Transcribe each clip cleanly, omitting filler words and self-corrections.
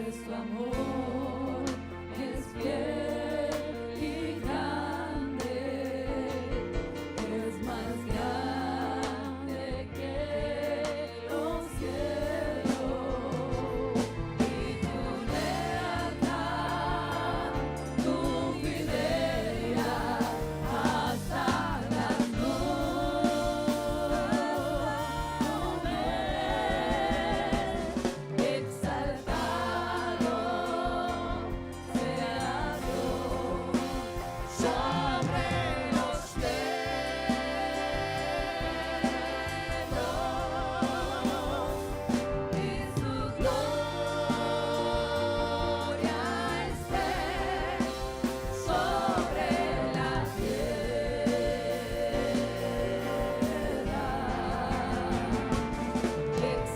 pues tu amor es fiel y grande, es más grande que los cielos, y tu lealtad, tu fidelidad hasta las nubes, exaltado sea Dios sobre los cielos, y su gloria esté sobre la tierra.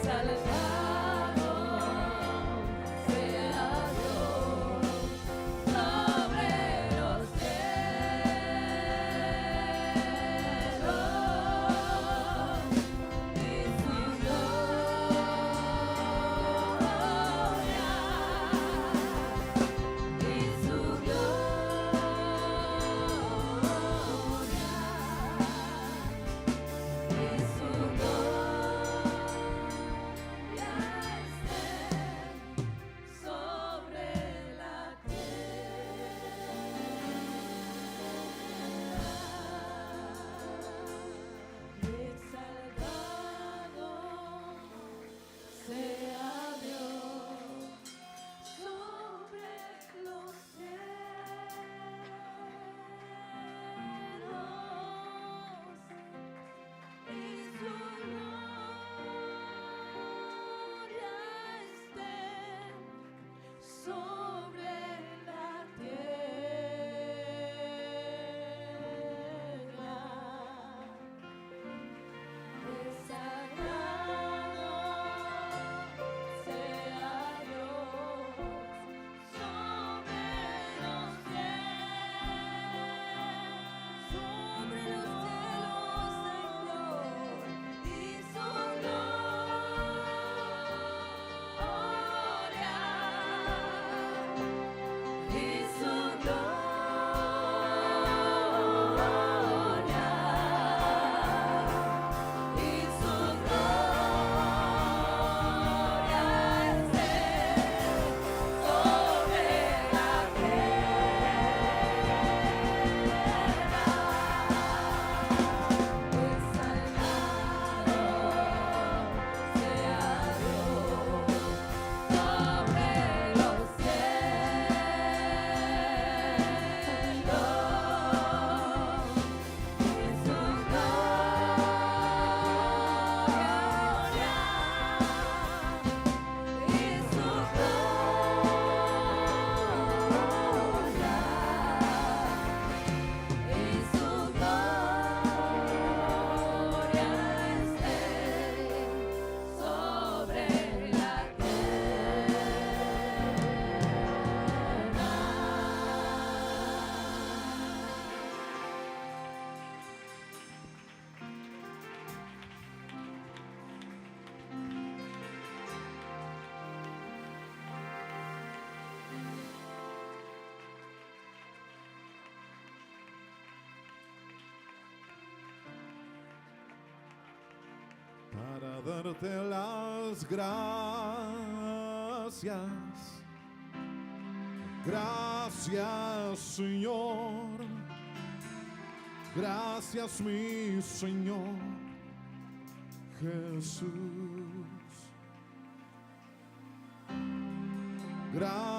Exaltado sea Dios sobre los cielos, y su sobre la tierra. Exaltado sea Dios sobre los cielos, y su gloria esté sobre la tierra. Exaltado sea Dios sobre los cielos, Señor, y su para darte las gracias. Gracias, Señor. Gracias, mi Señor Jesús. Gracias.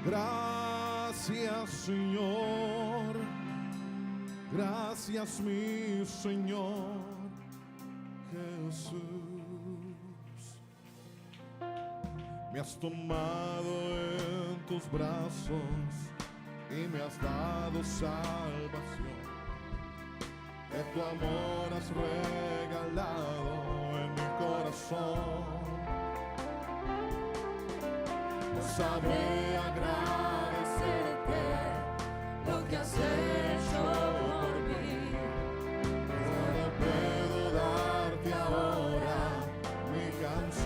Gracias, Señor. Gracias, mi Señor Jesús. Me has tomado en tus brazos y me has dado salvación. De tu amor has regalado en mi corazón. No sabré agradecerte Lo que has hecho por mí, solo puedo darte ahora mi canción.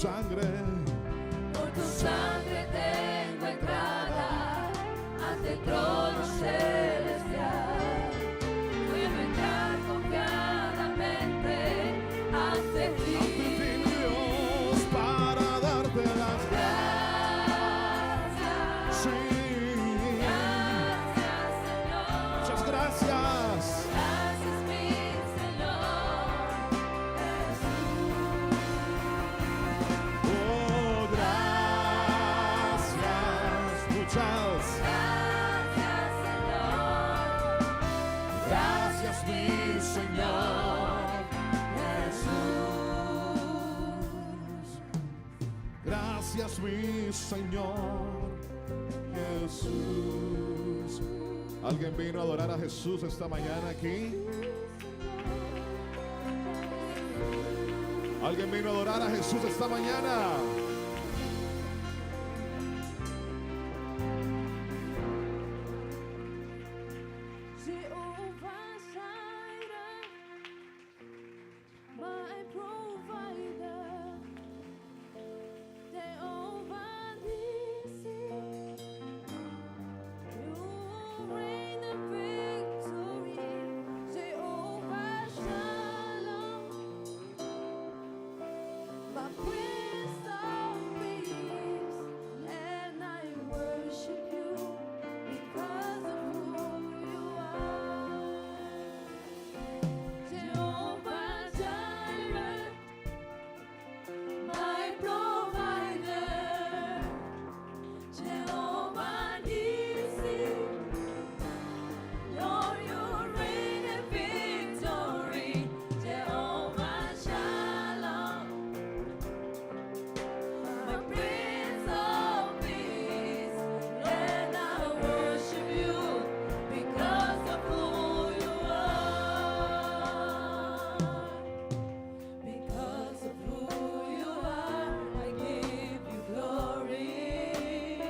sangre. Por tu sangre tengo entrada ante el trono celestial. Puedo entrar confiadamente ante ti. Ante ti, Dios, para darte las Gracias, sí. gracias, Señor. Muchas gracias. Gracias, mi Señor Jesús. Oh, gracias. Muchas Gracias, Señor. gracias, mi Señor Jesús. Gracias, mi Señor Jesús. ¿Alguien vino a adorar a Jesús esta mañana aquí? ¿Alguien vino a adorar a Jesús esta mañana? Jehovah Jireh, my provider. Jehovah Nissi, you reign in victory. Jehovah Shalom, my Prince of Peace, and I worship you because of who you are. Jehovah Jireh, my provider. Jehovah Nissi, Lord, you reign in victory. Jehovah Shalom, my Prince of Peace, and I worship you because of who you are. Because of who you are, I give you glory.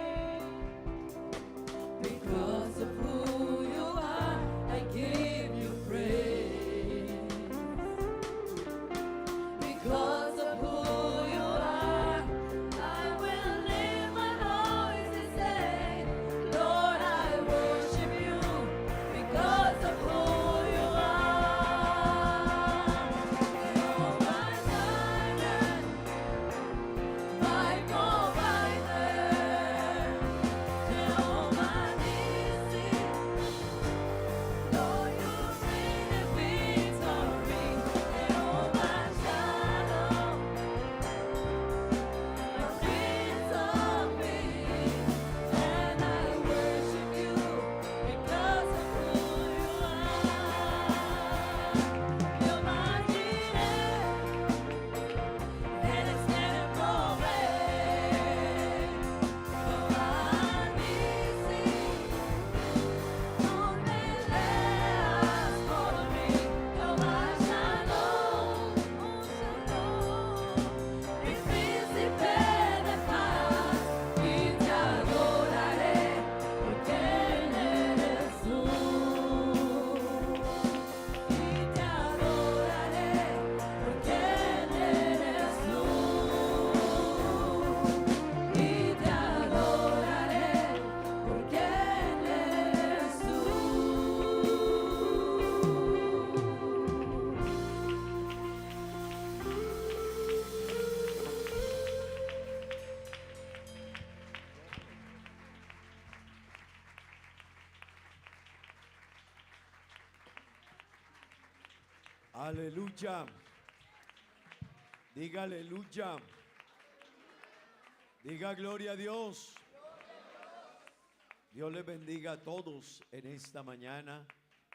Because of who you are, I give you praise. Because of who you are, I will lift my voice and say, Lord, I worship you because of who you are. Jehovah Jireh, my provider. Jehovah Nissi, Lord, you reign in victory. Jehovah Shalom, my Prince of Peace, and I worship you because of who you are. You're my Jireh, and it's never broken. Jehovah Nissi, don't relax for me. Jehovah Shalom, mi príncipe de paz, y te adoraré porque Él eres tú. Y te adoraré porque Él eres tú. Y te adoraré porque Él eres tú. Aleluya. Diga aleluya. Diga gloria a Dios. Dios les bendiga a todos en esta mañana.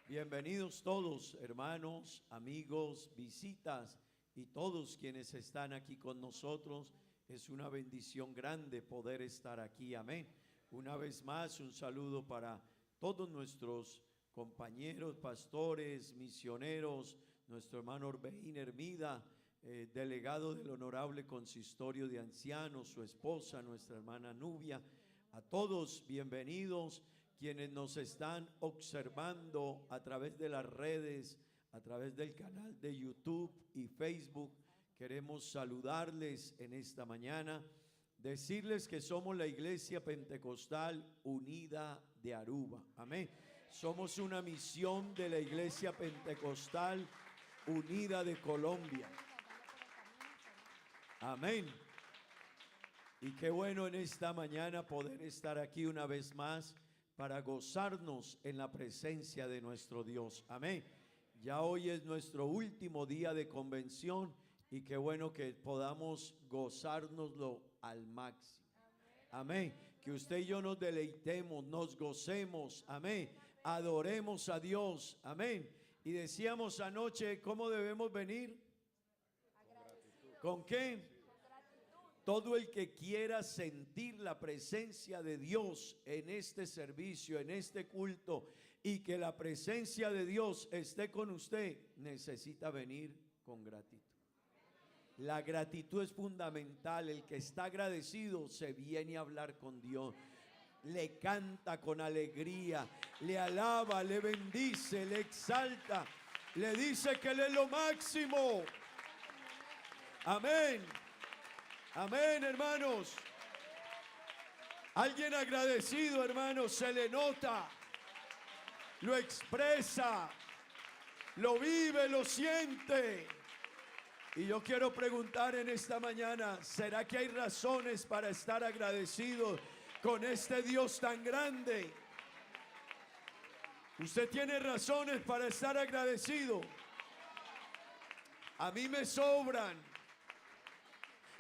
Bienvenidos todos, hermanos, amigos, visitas y todos quienes están aquí con nosotros. Es una bendición grande poder estar aquí. Amén. Una vez más, un saludo para todos nuestros compañeros, pastores, misioneros, nuestro hermano Orbeín Hermida, delegado del Honorable Consistorio de Ancianos, su esposa, nuestra hermana Nubia. A todos bienvenidos quienes nos están observando a través de las redes, a través del canal de YouTube y Facebook. Queremos saludarles en esta mañana, decirles que somos la Iglesia Pentecostal Unida de Aruba. Amén. Somos una misión de la Iglesia Pentecostal Unida de Colombia. Amén. Y qué bueno en esta mañana poder estar aquí una vez más para gozarnos en la presencia de nuestro Dios. Amén. Ya hoy es nuestro último día de convención y qué bueno que podamos gozárnoslo al máximo. Amén. Que usted y yo nos deleitemos, nos gocemos. Amén. Adoremos a Dios. Amén. Y decíamos anoche, ¿cómo debemos venir? ¿Con qué? Todo el que quiera sentir la presencia de Dios en este servicio, en este culto, y que la presencia de Dios esté con usted, necesita venir con gratitud. La gratitud es fundamental. El que está agradecido se viene a hablar con Dios. Le canta con alegría, le alaba, le bendice, le exalta, le dice que Él es lo máximo. Amén. Amén, hermanos. Alguien agradecido, hermanos, se le nota, lo expresa, lo vive, lo siente. Y yo quiero preguntar en esta mañana, ¿será que hay razones para estar agradecidos con este Dios tan grande? ¿Usted tiene razones para estar agradecido? A mí me sobran.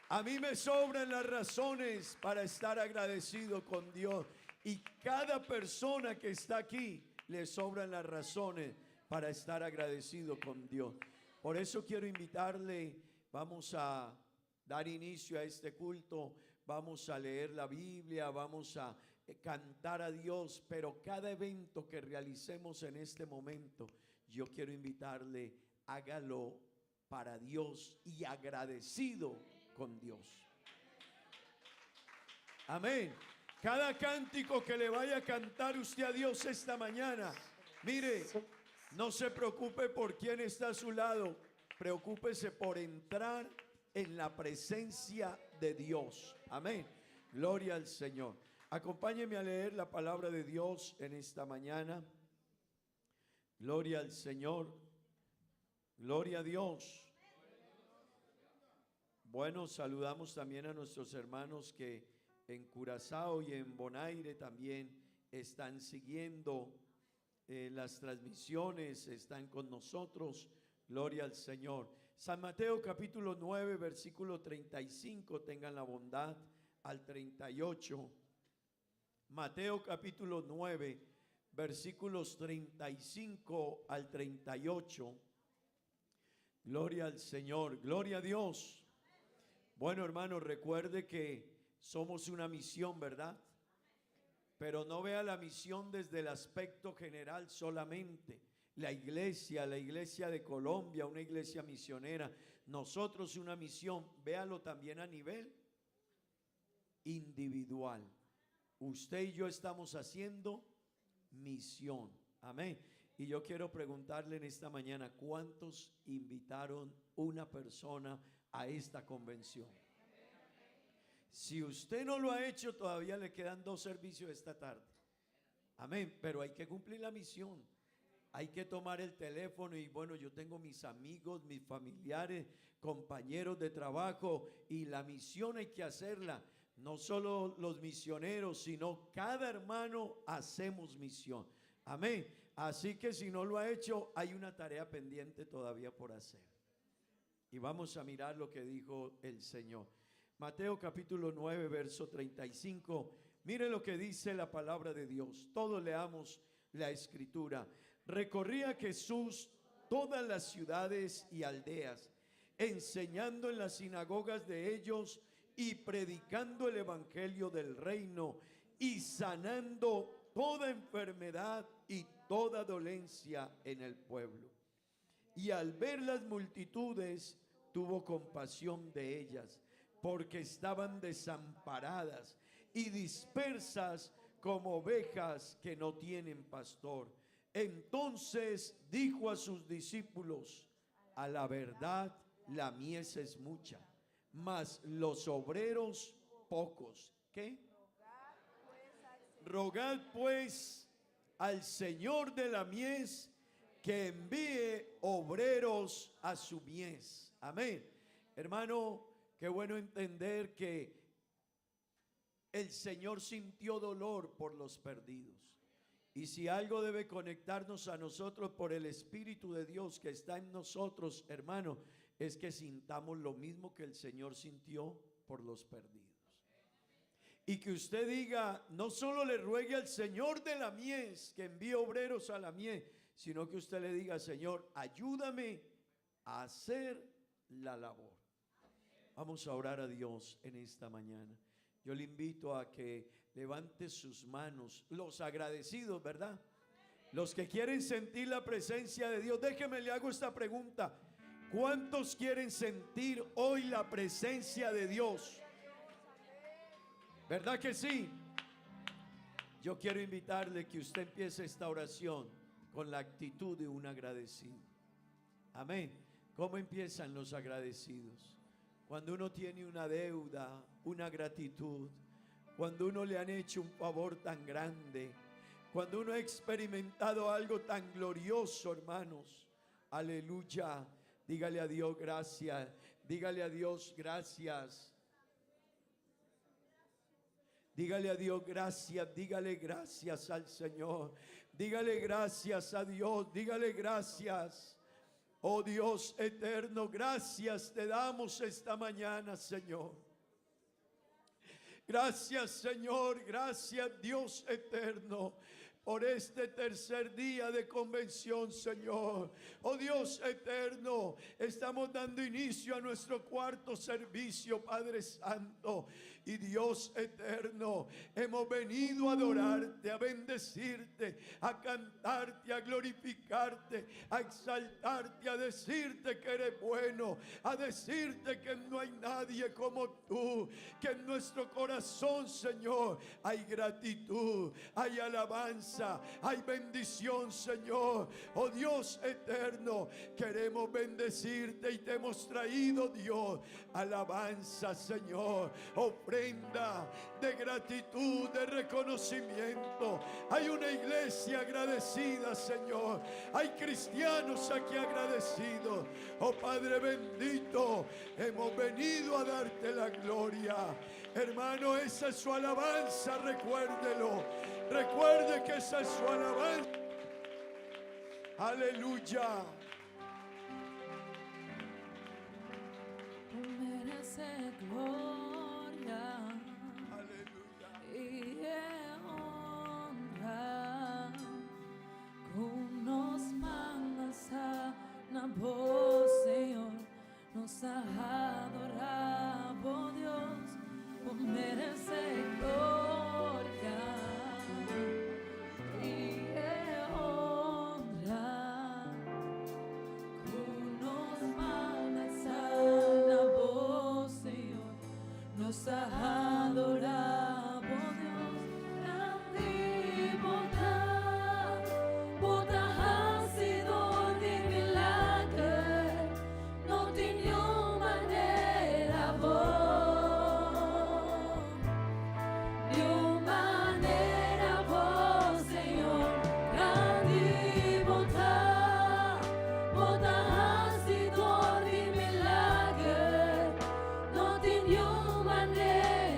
A mí me sobran las razones para estar agradecido con Dios. Y cada persona que está aquí le sobran las razones para estar agradecido con Dios. Por eso quiero invitarle, vamos a dar inicio a este culto, vamos a leer la Biblia, vamos a cantar a Dios, pero cada evento que realicemos en este momento, yo quiero invitarle, hágalo para Dios y agradecido con Dios. Amén. Cada cántico que le vaya a cantar usted a Dios esta mañana, mire, no se preocupe por quién está a su lado, preocúpese por entrar en la presencia de Dios. Amén. Gloria al Señor. Acompáñeme a leer la palabra de Dios en esta mañana. Gloria al Señor. Gloria a Dios. Bueno, saludamos también a nuestros hermanos que en Curazao y en Bonaire también están siguiendo las transmisiones, están con nosotros. Gloria al Señor. San Mateo capítulo 9, versículo 35, tengan la bondad, al 38. Mateo capítulo 9, versículos 35 al 38. Gloria al Señor, gloria a Dios. Bueno, hermanos, recuerde que somos una misión, ¿verdad? Pero no vea la misión desde el aspecto general solamente. La iglesia de Colombia, una iglesia misionera, nosotros una misión, véalo también a nivel individual. Usted y yo estamos haciendo misión. Amén. Y yo quiero preguntarle en esta mañana, ¿cuántos invitaron una persona a esta convención? Si usted no lo ha hecho, todavía le quedan 2 servicios esta tarde. Amén. Pero hay que cumplir la misión. Hay que tomar el teléfono y bueno, yo tengo mis amigos, mis familiares, compañeros de trabajo y la misión hay que hacerla. No solo los misioneros, sino cada hermano hacemos misión. Amén. Así que si no lo ha hecho, hay una tarea pendiente todavía por hacer. Y vamos a mirar lo que dijo el Señor. Mateo capítulo 9, verso 35. Mire lo que dice la palabra de Dios. Todos leamos la escritura. Recorría Jesús todas las ciudades y aldeas, enseñando en las sinagogas de ellos y predicando el evangelio del reino y sanando toda enfermedad y toda dolencia en el pueblo. Y al ver las multitudes, tuvo compasión de ellas, porque estaban desamparadas y dispersas como ovejas que no tienen pastor. Entonces dijo a sus discípulos: a la verdad la mies es mucha, mas los obreros pocos. ¿Qué? Rogad pues al Señor de la mies que envíe obreros a su mies. Amén. Hermano, qué bueno entender que el Señor sintió dolor por los perdidos. Y si algo debe conectarnos a nosotros por el Espíritu de Dios que está en nosotros, hermano, es que sintamos lo mismo que el Señor sintió por los perdidos. Y que usted diga, no solo le ruegue al Señor de la mies que envíe obreros a la mies, sino que usted le diga, Señor, ayúdame a hacer la labor. Vamos a orar a Dios en esta mañana. Yo le invito a que levante sus manos, los agradecidos, ¿verdad? Los que quieren sentir la presencia de Dios. Déjeme le hago esta pregunta. ¿Cuántos quieren sentir hoy la presencia de Dios? ¿Verdad que sí? Yo quiero invitarle que usted empiece esta oración con la actitud de un agradecido. Amén. ¿Cómo empiezan los agradecidos? Cuando uno tiene una deuda, una gratitud, cuando uno le han hecho un favor tan grande, cuando uno ha experimentado algo tan glorioso, hermanos. Aleluya. Dígale a Dios gracias. Dígale a Dios gracias. Dígale a Dios gracias. Dígale gracias al Señor. Dígale gracias a Dios. Dígale gracias. Oh Dios eterno, gracias te damos esta mañana, Señor. Gracias, Señor, gracias, Dios eterno, por este tercer día de convención, Señor. Oh Dios eterno, estamos dando inicio a nuestro cuarto servicio, Padre Santo. Y Dios eterno, hemos venido a adorarte, a bendecirte, a cantarte, a glorificarte, a exaltarte, a decirte que eres bueno, a decirte que no hay nadie como tú, que en nuestro corazón, Señor, hay gratitud, hay alabanza, hay bendición, Señor. Oh Dios eterno, queremos bendecirte y te hemos traído, Dios, alabanza, Señor, ofrenda de gratitud, de reconocimiento. Hay una iglesia agradecida, Señor. Hay cristianos aquí agradecidos. Oh Padre bendito, hemos venido a darte la gloria. Hermano, esa es su alabanza, recuérdelo. Recuerde que esa es su alabanza. Aleluya. Tú mereces gloria y honra, con nos mandas a na voz, Señor, nos adoramos, Dios, tú mereces gloria y honra, con nos mandas a na voz, Señor, nos adoramos. Manera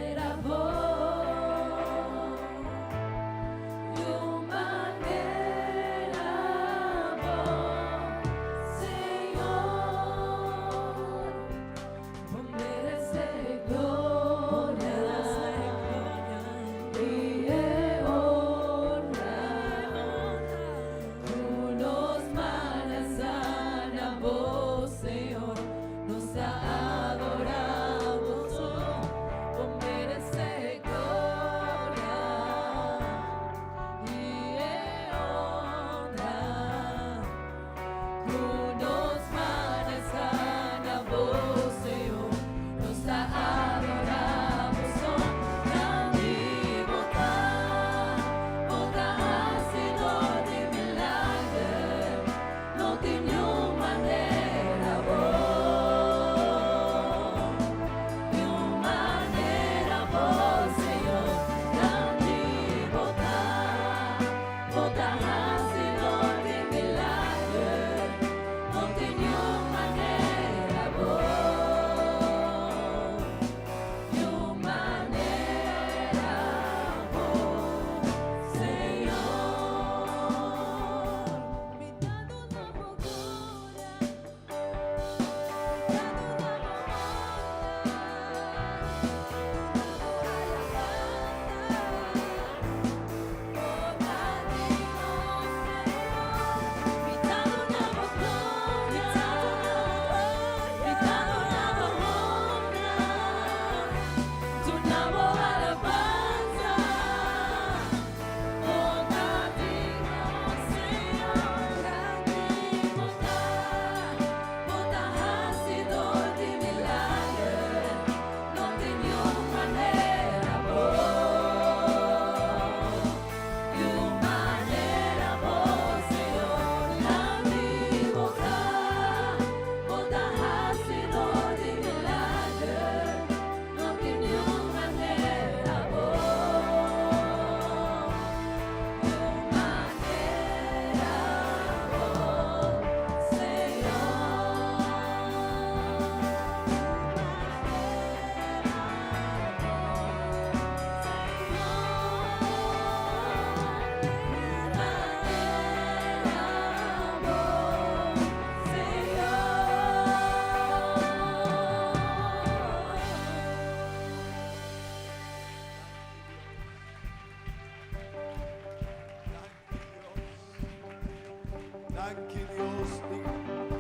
Danke Dios.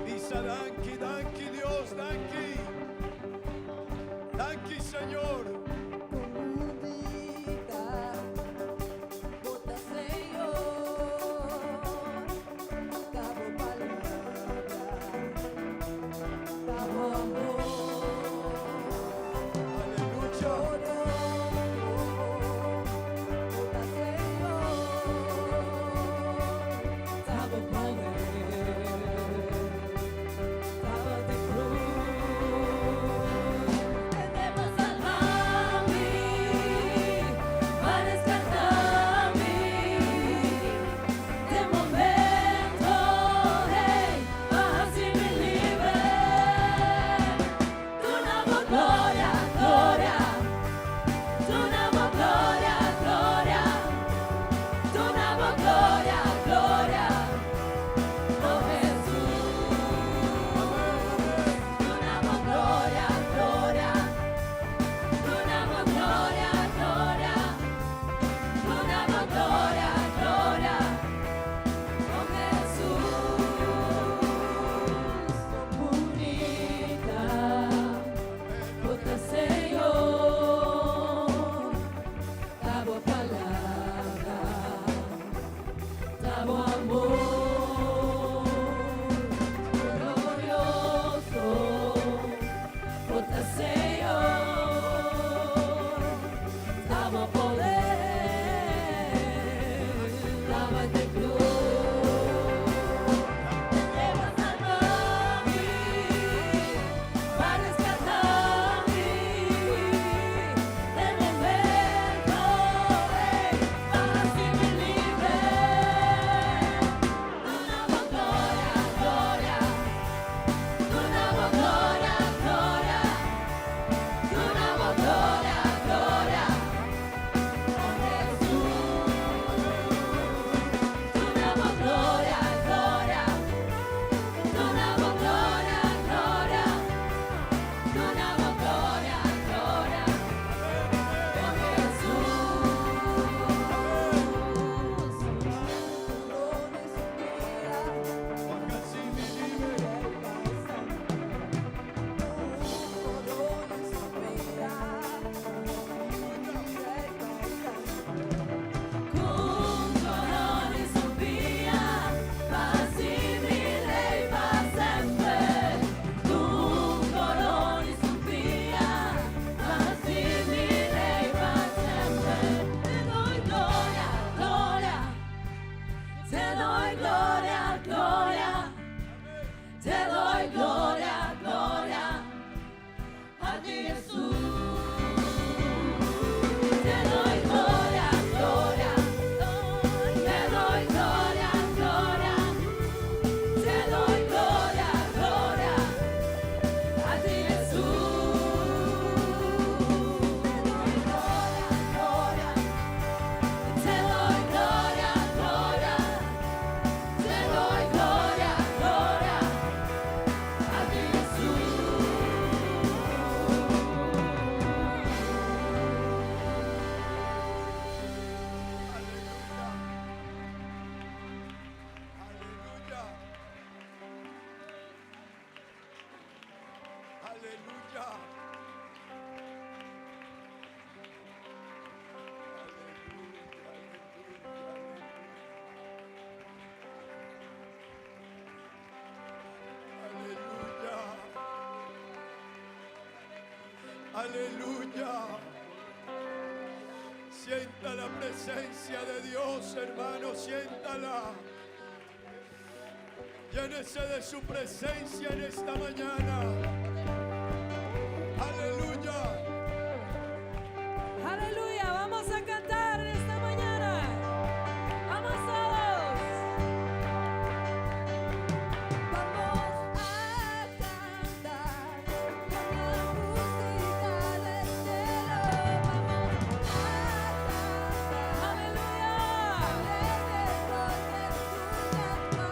Dice danke, danke Dios, danke. Danke Señor. Comunica, bota Señor, cabo palabra, cabo amor, Aleluya. bota Señor, cabo poder, cabo de cruz. Debemos salvarme, para rescatarme de momento, hey, así me libre. Tu nueva gloria, gloria, tu nueva gloria, gloria, tu nueva gloria, gloria, oh Jesús. Tu nueva gloria, gloria. Una gloria, gloria, una gloria, gloria, oh Jesús, bonita, bota Señor, cabo palabra, cabo amor, glorioso, bota Señor, daba poder, daba de cruz, debes salvarme, para rescatarme del momento, así me libre. Una gloria, gloria, una gloria, gloria. Una gloria, gloria, oh Jesús. Una gloria, gloria, una gloria, gloria, una gloria, gloria, oh Porque así me libre. Con corona y sombría, paz y ley para siempre. Con corona y sombría, paz y ley para siempre. Te doy gloria, gloria, te doy gloria, gloria, te doy gloria, gloria, a ti Jesús. Te doy gloria, gloria, te doy gloria, gloria, te doy gloria, gloria, a ti Jesús. Te doy gloria, gloria, te doy gloria, gloria, a ti Jesús. Aleluya. Aleluya. Aleluya. Sienta la presencia de Dios, hermano, siéntala. Llénese de su presencia en esta mañana. Aleluya. Aleluya, vamos a cantar en esta mañana. Vamos todos. Vamos a cantar con la música del cielo. Vamos a cantar. Aleluya.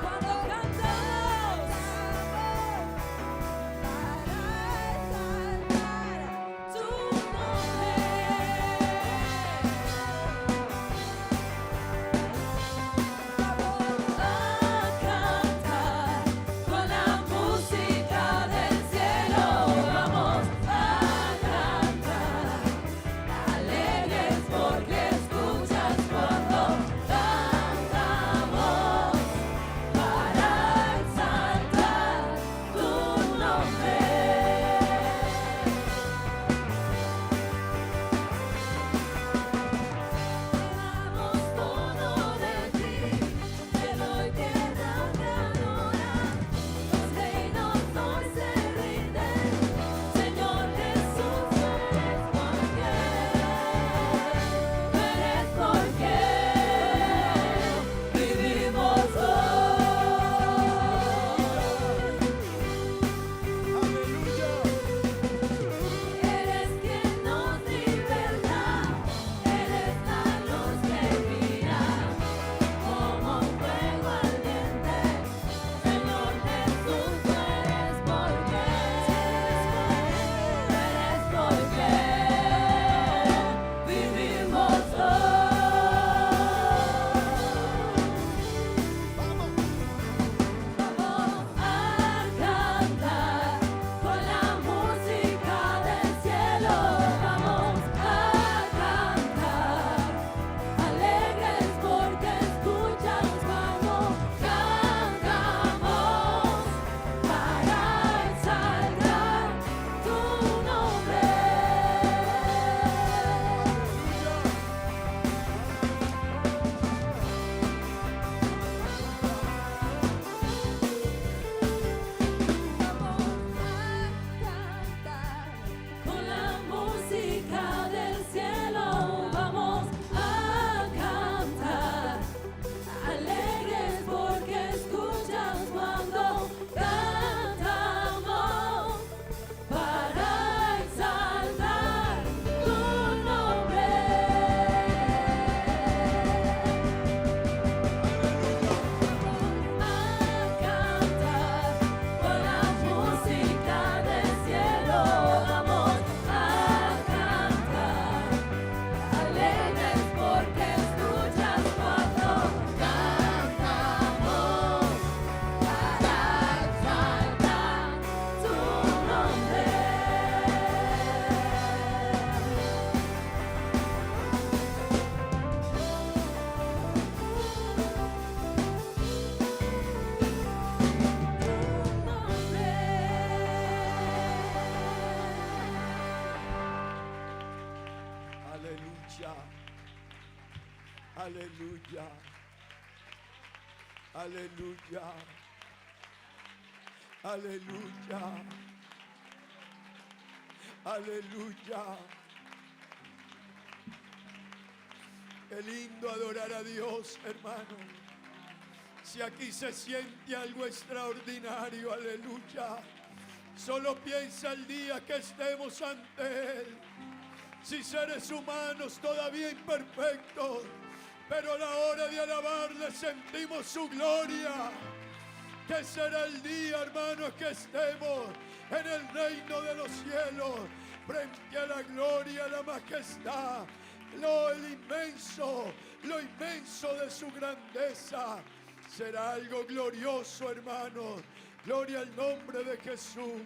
Cuando cantamos. Aleluya. Aleluya. Aleluya. Aleluya. Aleluya. Qué lindo adorar a Dios, hermano. Si aquí se siente algo extraordinario, aleluya. Solo piensa el día que estemos ante Él. Si seres humanos todavía imperfectos, pero a la hora de alabarle sentimos su gloria. Que será el día, hermanos, que estemos en el reino de los cielos, frente a la gloria, la majestad, lo inmenso de su grandeza. Será algo glorioso, hermanos. Gloria al nombre de Jesús.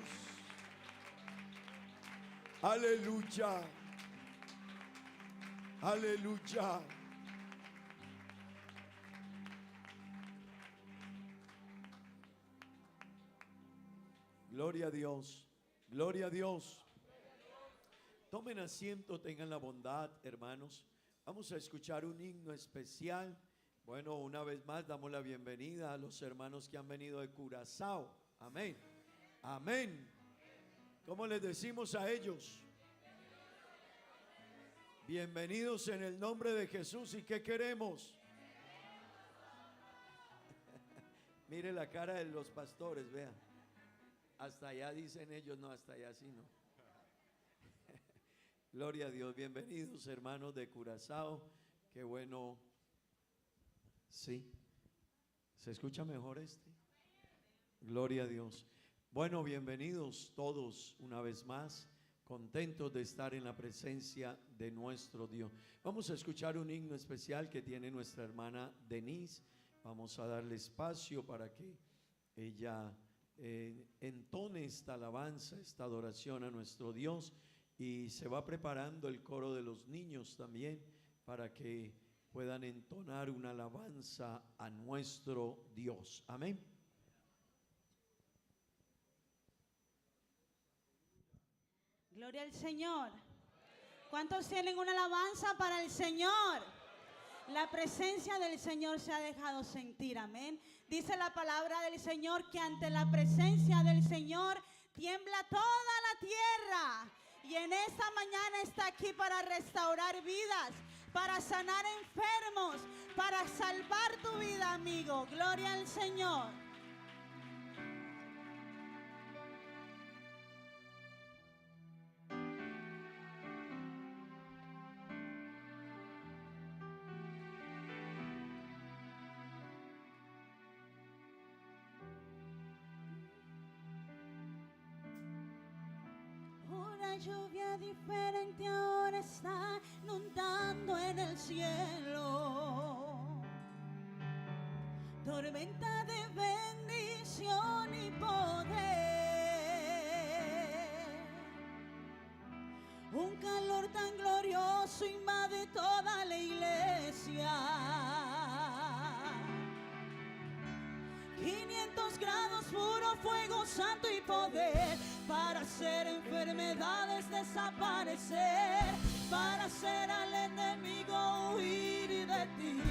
Aleluya. Aleluya. Gloria a Dios. Gloria a Dios. Tomen asiento, tengan la bondad, hermanos. Vamos a escuchar un himno especial. Bueno, una vez más damos la bienvenida a los hermanos que han venido de Curazao. Amén. Amén. ¿Cómo les decimos a ellos? Bienvenidos en el nombre de Jesús. ¿Y qué queremos? Mire la cara de los pastores, vean. Hasta allá dicen ellos, no, hasta allá sí no. Gloria a Dios. Bienvenidos, hermanos de Curazao. Qué bueno. Sí. ¿Se escucha mejor este? Gloria a Dios. Bueno, bienvenidos todos una vez más. Contentos de estar en la presencia de nuestro Dios. Vamos a escuchar un himno especial que tiene nuestra hermana Denise. Vamos a darle espacio para que ella entone esta alabanza, esta adoración a nuestro Dios. Y se va preparando el coro de los niños también para que puedan entonar una alabanza a nuestro Dios. Amén. Gloria al Señor. ¿Cuántos tienen una alabanza para el Señor? La presencia del Señor se ha dejado sentir, amén. Dice la palabra del Señor que ante la presencia del Señor tiembla toda la tierra. Y en esta mañana está aquí para restaurar vidas, para sanar enfermos, para salvar tu vida, amigo. Gloria al Señor. Una lluvia diferente ahora está inundando en el cielo. Tormenta de bendición y poder. Un calor tan glorioso invade toda la iglesia. 500 grados, puro fuego santo y poder, para hacer enfermedades desaparecer, para hacer al enemigo huir de ti.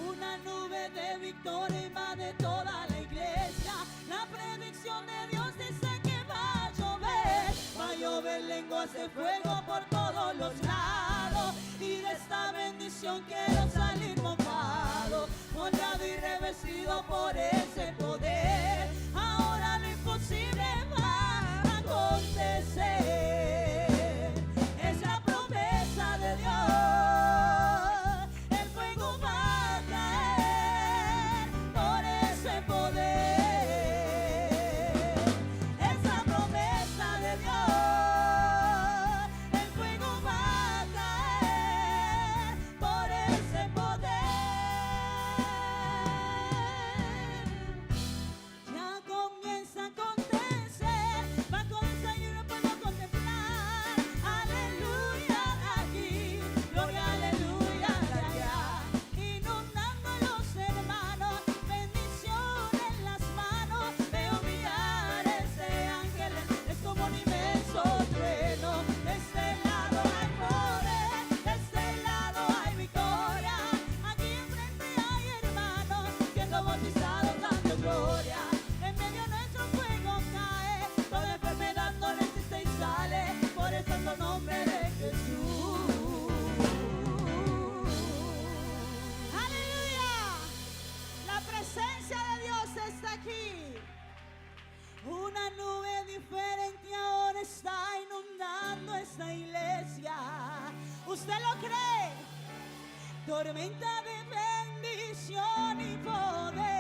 Una nube de victoria invade toda la iglesia. La predicción de Dios dice que va a llover lenguas de fuego por todos los lados. Y de esta bendición quiero salir mojado, molado y revestido por ese poder. Ahora lo imposible va a acontecer. Es la promesa de Dios. El fuego va a caer por ese poder. Es la promesa de Dios. El fuego va a caer por ese poder. usted lo cree, tormenta de bendición y poder.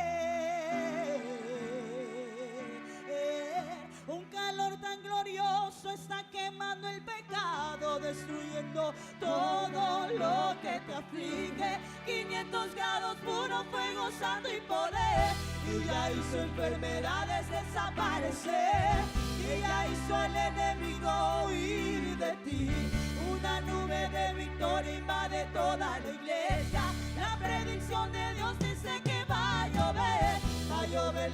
Un calor tan glorioso está quemando el pecado, destruyendo todo lo que te aflige. 500 grados, puro fuego santo y poder. Y ya hizo enfermedades desaparecer. Y ya hizo al enemigo huir de ti. Una nube de victoria invade toda la iglesia. La predicción de Dios dice que va a llover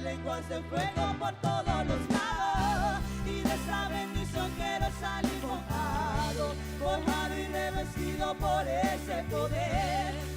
lenguas de fuego por todos los lados. Y de esa bendición quiero salir mojado y revestido por ese poder.